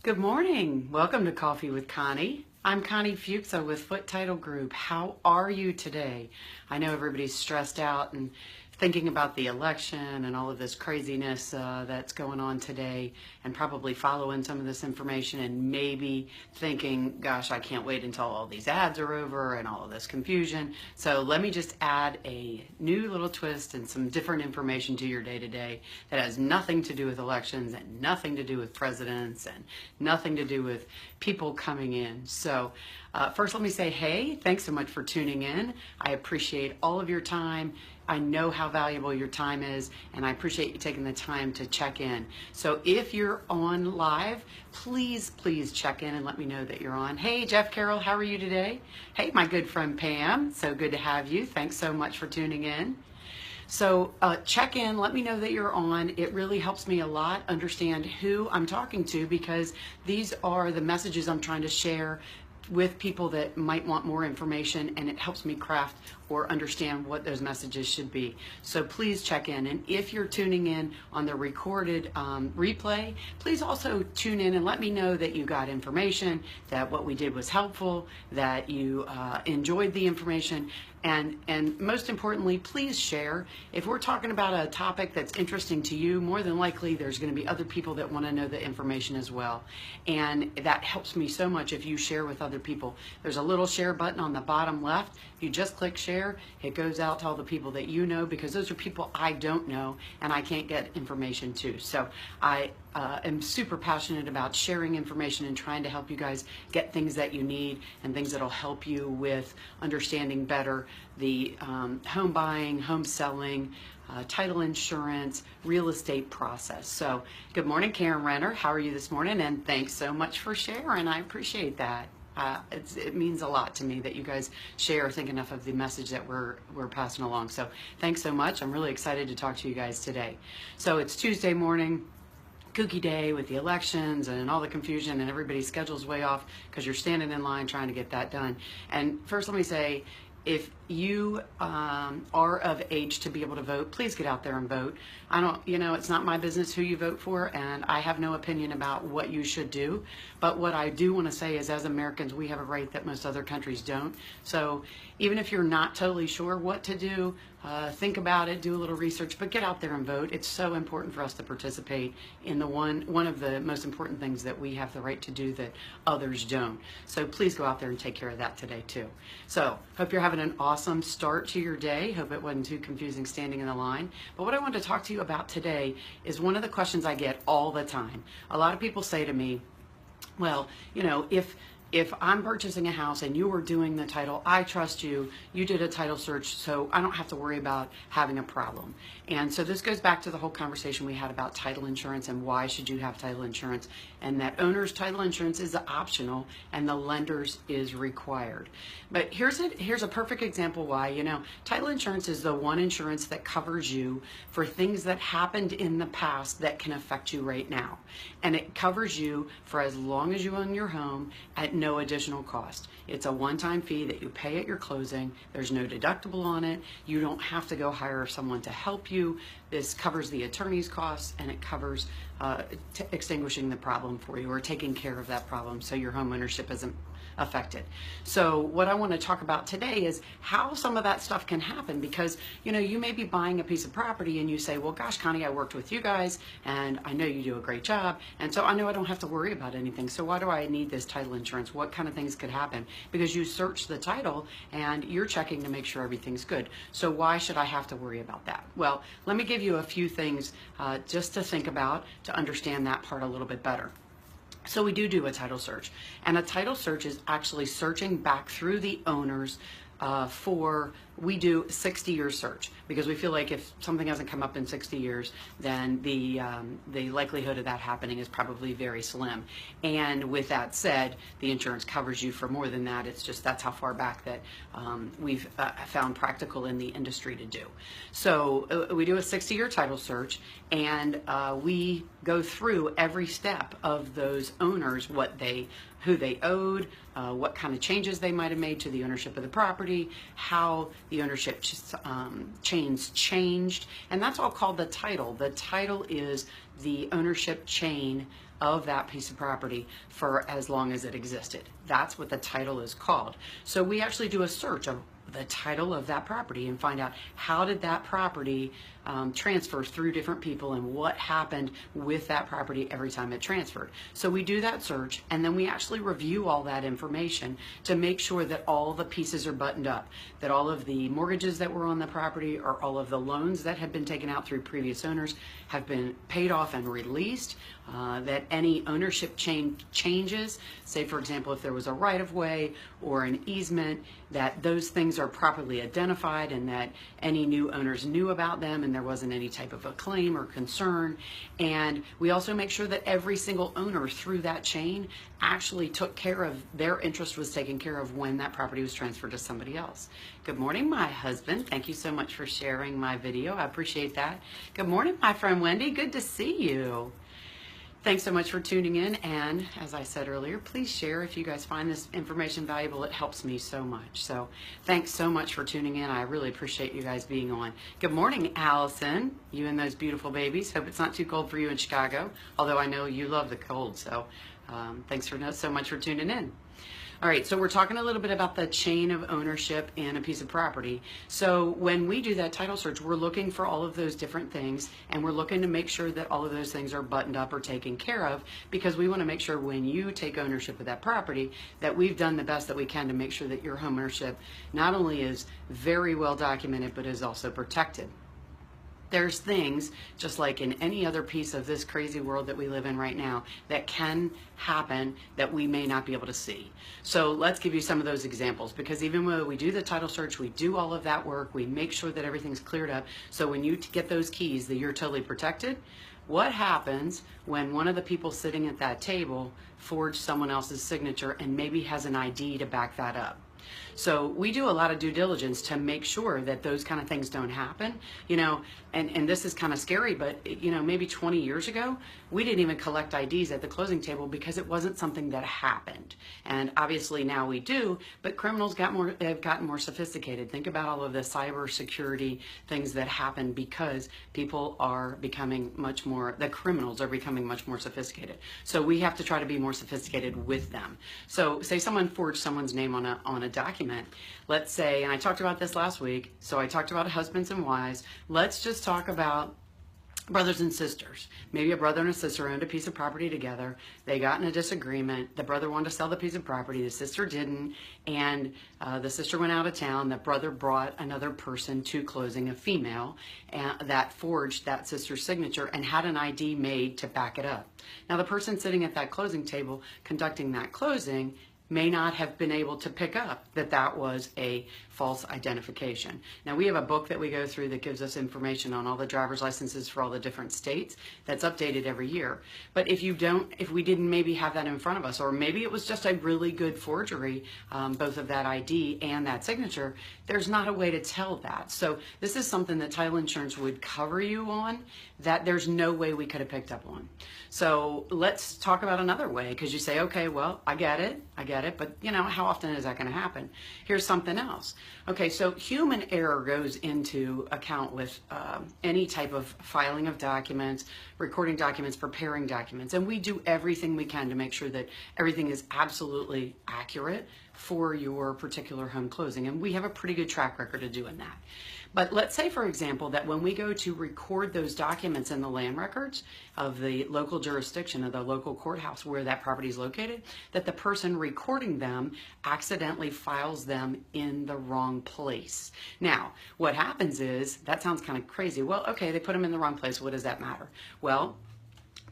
Good morning. Welcome to Coffee with Connie. I'm Connie Foote with Foote Title Group. How are you today? I know everybody's stressed out and thinking about the election and all of this craziness that's going on today, and probably following some of this information and maybe thinking, gosh, I can't wait until all these ads are over and all of this confusion. So let me just add a new little twist and some different information to your day-to-day that has nothing to do with elections and nothing to do with presidents and nothing to do with people coming in. So first, let me say, hey, thanks so much for tuning in. I appreciate all of your time. I know how valuable your time is, and I appreciate you taking the time to check in. So if you're on live, please check in and let me know that you're on. Hey, Jeff Carroll, how are you today? Hey, my good friend Pam, so good to have you. Thanks so much for tuning in. So check in, let me know that you're on. It really helps me a lot understand who I'm talking to, because these are the messages I'm trying to share with people that might want more information, and it helps me craft or understand what those messages should be. So please check in. And if you're tuning in on the recorded replay, please also tune in and let me know that you got information, that what we did was helpful, that you enjoyed the information, and most importantly, please share. If we're talking about a topic that's interesting to you, more than likely there's going to be other people that want to know the information as well. And that helps me so much if you share with other people. There's a little share button on the bottom left. If you just click share, it goes out to all the people that you know, because those are people I don't know and I can't get information to. So I am super passionate about sharing information and trying to help you guys get things that you need and things that'll help you with understanding better the home buying, home selling, title insurance, real estate process. So good morning, Karen Renner. How are you this morning? And thanks so much for sharing. I appreciate that. It means a lot to me that you guys share, think enough of the message that we're passing along. So thanks so much. I'm really excited to talk to you guys today. So it's Tuesday morning, kooky day with the elections and all the confusion, and everybody's schedule's way off because you're standing in line trying to get that done. And first, let me say, if you are of age to be able to vote, please get out there and vote. It's not my business who you vote for, and I have no opinion about what you should do. But what I do want to say is, as Americans, we have a right that most other countries don't. So even if you're not totally sure what to do, think about it, do a little research, but get out there and vote. It's so important for us to participate in the one of the most important things that we have the right to do that others don't. So please go out there and take care of that today too. So hope you're having an awesome start to your day. Hope it wasn't too confusing standing in the line. But what I want to talk to you about today is one of the questions I get all the time. A lot of people say to me, well, if I'm purchasing a house and you were doing the title, I trust you, you did a title search, so I don't have to worry about having a problem. And so this goes back to the whole conversation we had about title insurance and why should you have title insurance, and that owner's title insurance is optional and the lender's is required. But here's a perfect example why, title insurance is the one insurance that covers you for things that happened in the past that can affect you right now. And it covers you for as long as you own your home at no additional cost. It's a one-time fee that you pay at your closing. There's no deductible on it. You don't have to go hire someone to help you. This covers the attorney's costs, and it covers extinguishing the problem for you or taking care of that problem so your home ownership isn't affected. So what I want to talk about today is how some of that stuff can happen, because you may be buying a piece of property and you say, well, gosh, Connie, I worked with you guys and I know you do a great job, and so I know I don't have to worry about anything, so why do I need this title insurance? What kind of things could happen? Because you search the title and you're checking to make sure everything's good, so why should I have to worry about that? Well, let me give you a few things just to think about to understand that part a little bit better. So we do a title search, and a title search is actually searching back through the owners we do 60-year search, because we feel like if something hasn't come up in 60 years, then the likelihood of that happening is probably very slim. And with that said, the insurance covers you for more than that. It's just that's how far back that we've found practical in the industry to do. So we do a 60-year title search, and we go through every step of those owners, who they owed, what kind of changes they might have made to the ownership of the property, how the ownership chains changed, and that's all called the title. The title is the ownership chain of that piece of property for as long as it existed. That's what the title is called. So we actually do a search of the title of that property and find out how did that property transfer through different people and what happened with that property every time it transferred. So we do that search, and then we actually review all that information to make sure that all the pieces are buttoned up, that all of the mortgages that were on the property or all of the loans that had been taken out through previous owners have been paid off and released, that any ownership changes, say for example if there was a right-of-way or an easement, that those things are properly identified and that any new owners knew about them and there wasn't any type of a claim or concern. And we also make sure that every single owner through that chain actually took care of, their interest was taken care of when that property was transferred to somebody else. Good morning, my husband. Thank you so much for sharing my video. I appreciate that. Good morning, my friend Wendy. Good to see you. Thanks so much for tuning in, and as I said earlier, please share if you guys find this information valuable. It helps me so much. So thanks so much for tuning in. I really appreciate you guys being on. Good morning, Allison, you and those beautiful babies. Hope it's not too cold for you in Chicago, although I know you love the cold. So thanks so much for tuning in. All right, so we're talking a little bit about the chain of ownership in a piece of property. So when we do that title search, we're looking for all of those different things, and we're looking to make sure that all of those things are buttoned up or taken care of, because we want to make sure when you take ownership of that property that we've done the best that we can to make sure that your home ownership not only is very well documented, but is also protected. There's things, just like in any other piece of this crazy world that we live in right now, that can happen that we may not be able to see. So let's give you some of those examples, because even when we do the title search, we do all of that work, we make sure that everything's cleared up. So when you get those keys, that you're totally protected. What happens when one of the people sitting at that table forged someone else's signature and maybe has an ID to back that up? So we do a lot of due diligence to make sure that those kind of things don't happen, and this is kind of scary, but maybe 20 years ago, we didn't even collect IDs at the closing table because it wasn't something that happened. And obviously now we do, but criminals have gotten more sophisticated. Think about all of the cyber security things that happen because people are becoming the criminals are becoming much more sophisticated. So we have to try to be more sophisticated with them. So say someone forged someone's name on a document. Let's say, and I talked about this last week, so I talked about husbands and wives. Let's just talk about brothers and sisters. Maybe a brother and a sister owned a piece of property together. They got in a disagreement. The brother wanted to sell the piece of property. The sister didn't. And the sister went out of town. The brother brought another person to closing, a female, that forged that sister's signature and had an ID made to back it up. Now, the person sitting at that closing table conducting that closing may not have been able to pick up that that was a false identification. Now, we have a book that we go through that gives us information on all the driver's licenses for all the different states that's updated every year. But if we didn't maybe have that in front of us, or maybe it was just a really good forgery, both of that ID and that signature, there's not a way to tell that. So this is something that title insurance would cover you on, that there's no way we could have picked up on. So let's talk about another way, because you say, okay, well, I get it, but how often is that going to happen? Here's something else. Okay, so human error goes into account with any type of filing of documents, recording documents, preparing documents, and we do everything we can to make sure that everything is absolutely accurate for your particular home closing, and we have a pretty good track record of doing that. But let's say, for example, that when we go to record those documents in the land records of the local jurisdiction of the local courthouse where that property is located, that the person recording them accidentally files them in the wrong place. Now, what happens is, that sounds kind of crazy. Well, okay, they put them in the wrong place. What does that matter? Well,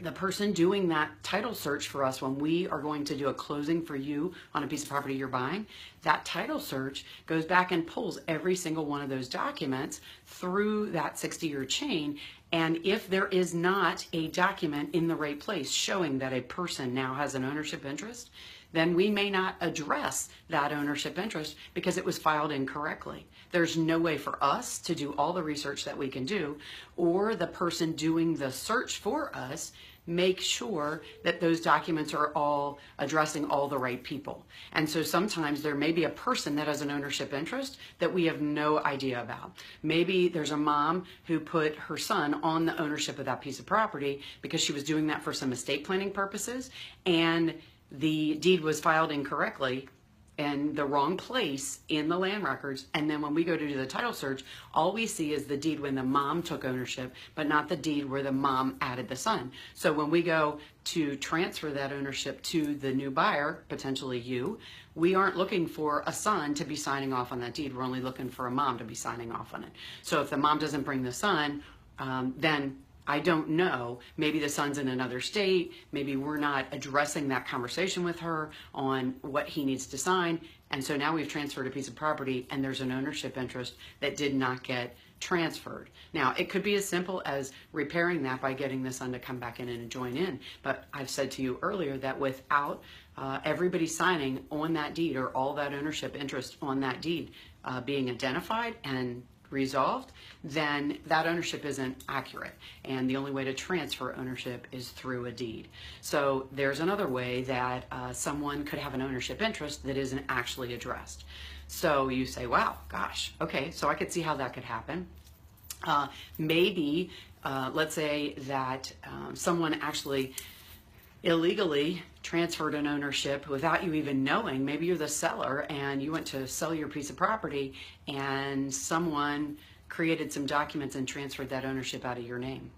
the person doing that title search for us when we are going to do a closing for you on a piece of property you're buying, that title search goes back and pulls every single one of those documents through that 60-year chain. And if there is not a document in the right place showing that a person now has an ownership interest, then we may not address that ownership interest because it was filed incorrectly. There's no way for us to do all the research that we can do, or the person doing the search for us make sure that those documents are all addressing all the right people. And so sometimes there may be a person that has an ownership interest that we have no idea about. Maybe there's a mom who put her son on the ownership of that piece of property because she was doing that for some estate planning purposes, and the deed was filed incorrectly in the wrong place in the land records. And then when we go to do the title search, all we see is the deed when the mom took ownership, but not the deed where the mom added the son. So when we go to transfer that ownership to the new buyer, potentially you, we aren't looking for a son to be signing off on that deed. We're only looking for a mom to be signing off on it. So if the mom doesn't bring the son, then I don't know, maybe the son's in another state, maybe we're not addressing that conversation with her on what he needs to sign, and so now we've transferred a piece of property and there's an ownership interest that did not get transferred. Now, it could be as simple as repairing that by getting the son to come back in and join in, but I've said to you earlier that without everybody signing on that deed or all that ownership interest on that deed being identified and resolved, then that ownership isn't accurate. And the only way to transfer ownership is through a deed. So there's another way that someone could have an ownership interest that isn't actually addressed. So you say, wow, gosh, okay, so I could see how that could happen. Maybe, let's say that someone actually illegally transferred an ownership without you even knowing. Maybe you're the seller and you went to sell your piece of property and someone created some documents and transferred that ownership out of your name.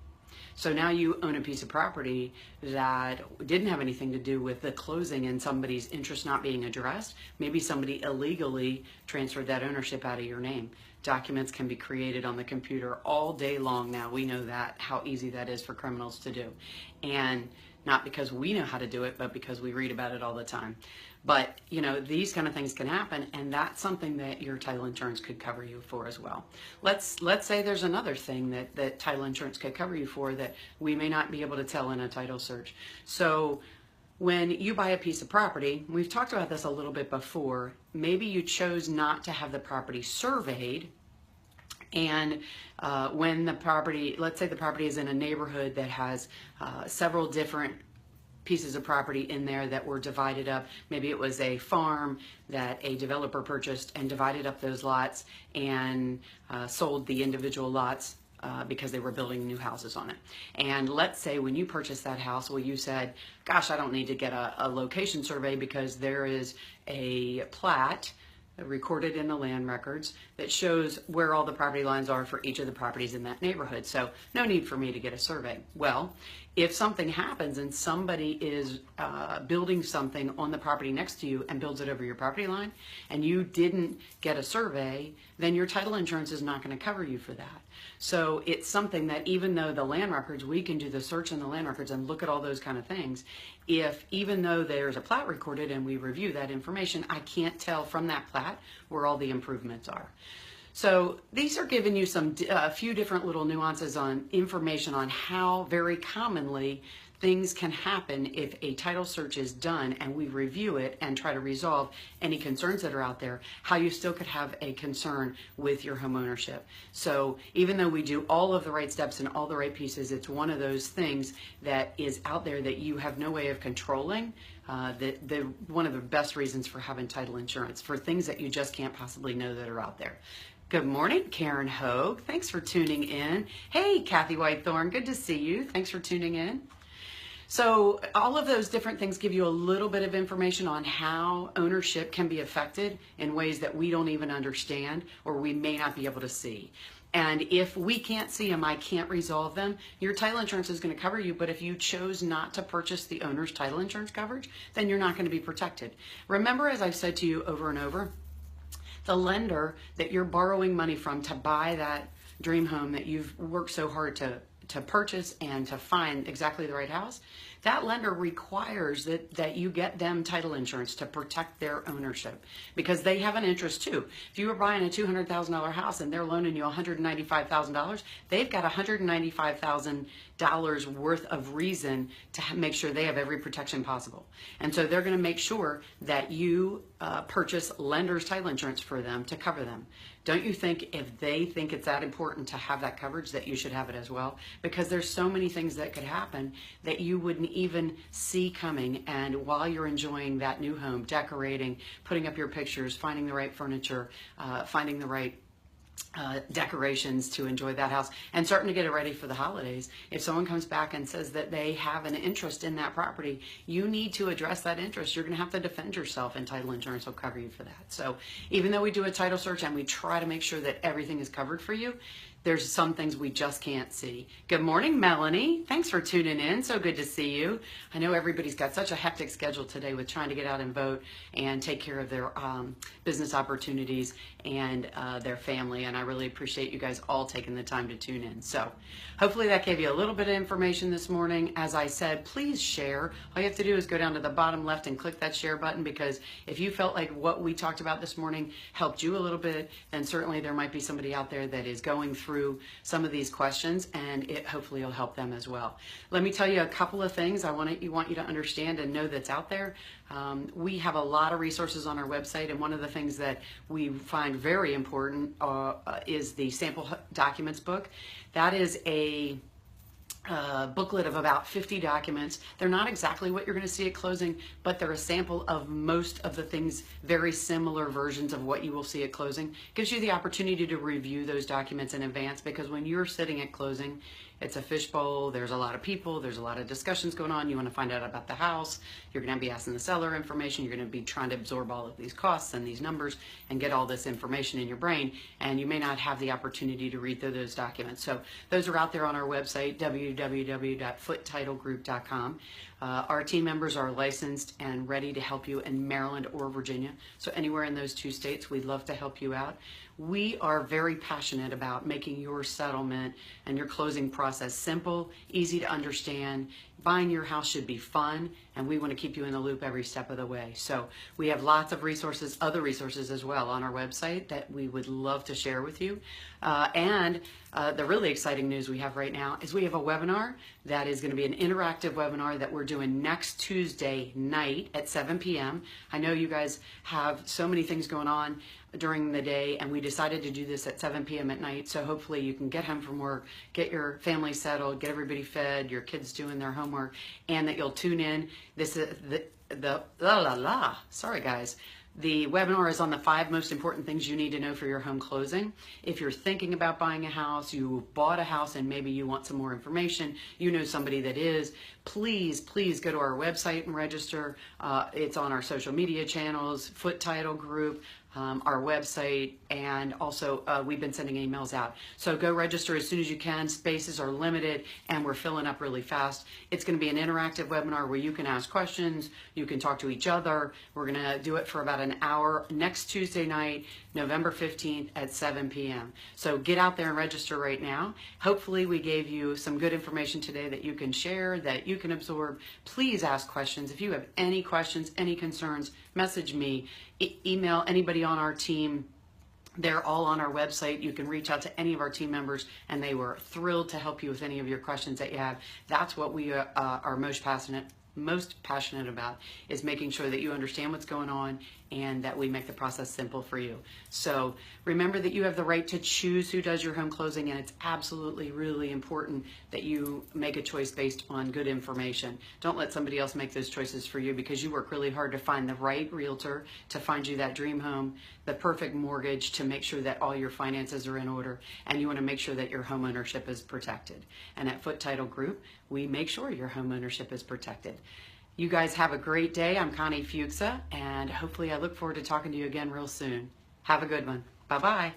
So now you own a piece of property that didn't have anything to do with the closing and somebody's interest not being addressed. Maybe somebody illegally transferred that ownership out of your name. Documents can be created on the computer all day long now. We know that, how easy that is for criminals to do. And not because we know how to do it, but because we read about it all the time. But, you know, these kind of things can happen, and that's something that your title insurance could cover you for as well. Let's say there's another thing that title insurance could cover you for that we may not be able to tell in a title search. So when you buy a piece of property, we've talked about this a little bit before, maybe you chose not to have the property surveyed. And when the property, let's say the property is in a neighborhood that has several different pieces of property in there that were divided up. Maybe it was a farm that a developer purchased and divided up those lots and sold the individual lots because they were building new houses on it. And let's say when you purchased that house, well, you said, gosh, I don't need to get a location survey because there is a plat recorded in the land records that shows where all the property lines are for each of the properties in that neighborhood. So no need for me to get a survey. Well, if something happens and somebody is building something on the property next to you and builds it over your property line and you didn't get a survey, then your title insurance is not going to cover you for that. So it's something that even though the land records, we can do the search in the land records and look at all those kind of things. If even though there's a plat recorded and we review that information, I can't tell from that plat where all the improvements are. So these are giving you a few different little nuances on information on how very commonly things can happen if a title search is done and we review it and try to resolve any concerns that are out there, how you still could have a concern with your home ownership. So even though we do all of the right steps and all the right pieces, it's one of those things that is out there that you have no way of controlling. One of the best reasons for having title insurance, for things that you just can't possibly know that are out there. Good morning, Karen Hogue. Thanks for tuning in. Hey, Kathy Whitethorn, good to see you. Thanks for tuning in. So all of those different things give you a little bit of information on how ownership can be affected in ways that we don't even understand or we may not be able to see. And if we can't see them, I can't resolve them, your title insurance is going to cover you. But if you chose not to purchase the owner's title insurance coverage, then you're not going to be protected. Remember, as I've said to you over and over, the lender that you're borrowing money from to buy that dream home that you've worked so hard to purchase and to find exactly the right house, that lender requires that you get them title insurance to protect their ownership because they have an interest too. If you were buying a $200,000 house and they're loaning you $195,000, they've got $195,000 dollars worth of reason to make sure they have every protection possible. And so they're going to make sure that you purchase lender's title insurance for them to cover them. Don't you think if they think it's that important to have that coverage that you should have it as well? Because there's so many things that could happen that you wouldn't even see coming. And while you're enjoying that new home, decorating, putting up your pictures, finding the right furniture, finding the right decorations to enjoy that house, and starting to get it ready for the holidays, if someone comes back and says that they have an interest in that property, you need to address that interest. You're going to have to defend yourself, and title insurance will cover you for that. So even though we do a title search and we try to make sure that everything is covered for you, there's some things we just can't see. Good morning, Melanie. Thanks for tuning in. So good to see you. I know everybody's got such a hectic schedule today with trying to get out and vote and take care of their business opportunities and their family, and I really appreciate you guys all taking the time to tune in. So hopefully that gave you a little bit of information this morning. As I said, please share. All you have to do is go down to the bottom left and click that share button, because if you felt like what we talked about this morning helped you a little bit, then certainly there might be somebody out there that is going through some of these questions, and it hopefully will help them as well. Let me tell you a couple of things I want you to understand and know that's out there. We have a lot of resources on our website, and one of the things that we find very important is the sample documents book. That is a booklet of about 50 documents. They're not exactly what you're going to see at closing, but they're a sample of most of the things, very similar versions of what you will see at closing. Gives you the opportunity to review those documents in advance, because when you're sitting at closing, it's a fishbowl. There's a lot of people. There's a lot of discussions going on. You want to find out about the house. You're going to be asking the seller information. You're going to be trying to absorb all of these costs and these numbers and get all this information in your brain. And you may not have the opportunity to read through those documents. So those are out there on our website, www.foottetitlegroup.com. Our team members are licensed and ready to help you in Maryland or Virginia. So anywhere in those two states, we'd love to help you out. We are very passionate about making your settlement and your closing process simple, easy to understand. Buying your house should be fun, and we want to keep you in the loop every step of the way. So we have lots of resources, other resources as well on our website that we would love to share with you. And the really exciting news we have right now is we have a webinar that is going to be an interactive webinar that we're doing next Tuesday night at 7 p.m. I know you guys have so many things going on during the day, and we decided to do this at 7 p.m. at night, so hopefully you can get home from work, get your family settled, get everybody fed, your kids doing their homework, and that you'll tune in. This is sorry guys. The webinar is on the 5 most important things you need to know for your home closing. If you're thinking about buying a house, you bought a house and maybe you want some more information, you know somebody that is, please go to our website and register. It's on our social media channels, Foote Title Group, our website, and also we've been sending emails out. So go register as soon as you can. Spaces are limited and we're filling up really fast. It's going to be an interactive webinar where you can ask questions, you can talk to each other. We're going to do it for about an hour next Tuesday night, November 15th at 7 p.m. So get out there and register right now. Hopefully we gave you some good information today that you can share, that you can absorb. Please ask questions. If you have any questions, any concerns, message me, email anybody on our team. They're all on our website. You can reach out to any of our team members, and they were thrilled to help you with any of your questions that you have. That's what we are most passionate about, is making sure that you understand what's going on and that we make the process simple for you. So remember that you have the right to choose who does your home closing, and it's absolutely really important that you make a choice based on good information. Don't let somebody else make those choices for you, because you work really hard to find the right realtor, to find you that dream home, the perfect mortgage, to make sure that all your finances are in order, and you want to make sure that your home ownership is protected. And at Foote Title Group, we make sure your home ownership is protected. You guys have a great day. I'm Connie Foote, and hopefully I look forward to talking to you again real soon. Have a good one. Bye-bye.